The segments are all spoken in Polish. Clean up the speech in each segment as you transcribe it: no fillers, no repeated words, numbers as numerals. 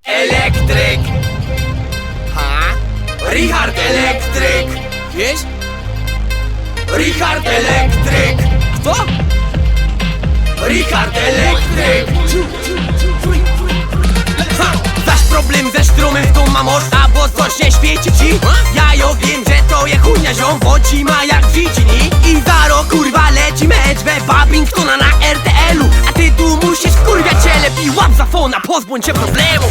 Elektryk. Ha? Richard Elektryk. Wiesz? Richard Elektryk. Kto? Richard Elektryk. Ha! Zaś problem ze strumem to ma można, bo coś nie świeci ci. Ja wiem, że to je chujnia ziom, bo ci ma jak w dziedzini. I za rok kurwa leci mecz we Babingtona na RTL-u. A ty tu musisz kurwiać się, lepiej łap za fona, pozbądź się problemu.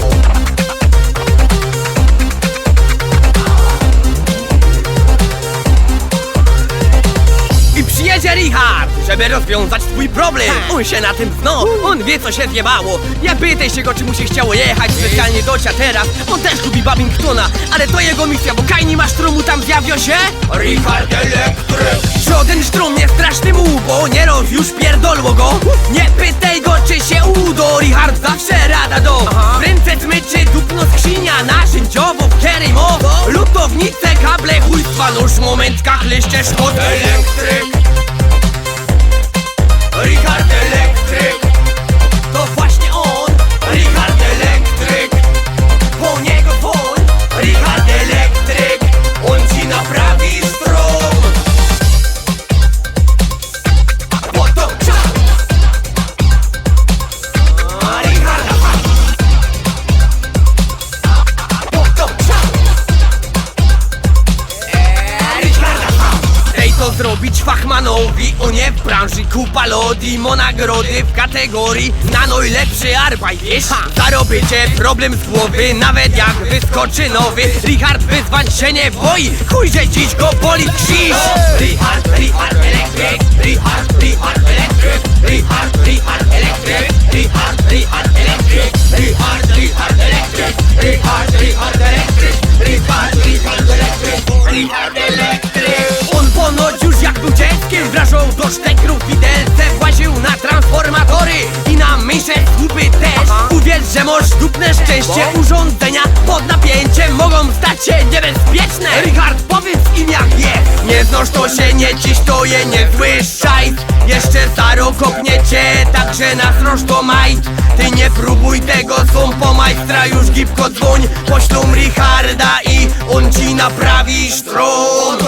I przyjedzie Richard, żeby rozwiązać twój problem. On się na tym zna, on wie co się zjebało. Nie pytaj się go, czy mu się chciało jechać specjalnie do teraz. On też lubi Babingtona, ale to jego misja, bo kaj nie ma sztrumu tam zjawio się. Richard Elektryk. Żaden sztrum nie straszny mu, bo nie roz już pierdolło go. Nie pytaj go, czy się udo, Richard zawsze rada do. W ręce smyczy, dupno skrzynia, narzędziowo, kierej mowo. Lutownice, kable, chujstwa, nóż, momentkach, liście, szkod. Elektryk. Richard Elektryk. To właśnie on, Richard Elektryk. po niego dzwoń. Richard Elektryk. On ci naprawi strom. Potem czas. A Richarda. Potem czas. Richarda. Ej, to zrobić fachmanowi, o nie w branży kupa lodi, nagrody w kategorii na najlepszy arbaj, wiesz? Zarobicie problem z głowy, nawet jak wyskoczy nowy. Richard wyzwań się nie boi, chuj, że dziś go boli krzyż. Richard Elektryk. Richard Elektryk. Richard Elektryk. Richard Elektryk. Richard Elektryk. Richard Elektryk. Richard Elektryk. Richard Elektryk. On ponoć już jak był dzieckiem wrażał do sztekrów widelce, właził na transformatory i na mysze słupy też. Uwierz, że możesz dupne szczęście, urządzenia pod napięciem mogą stać się niebezpieczne. Richard, powiedz im jak jest. Nie znasz to się nie dziś, to je niezły szajs. Jeszcze za rok kopniecie, także nasroż to majt. Ty nie próbuj tego, są po majstra, już gipko dzwoń. Poślą Richarda i on ci naprawi stron.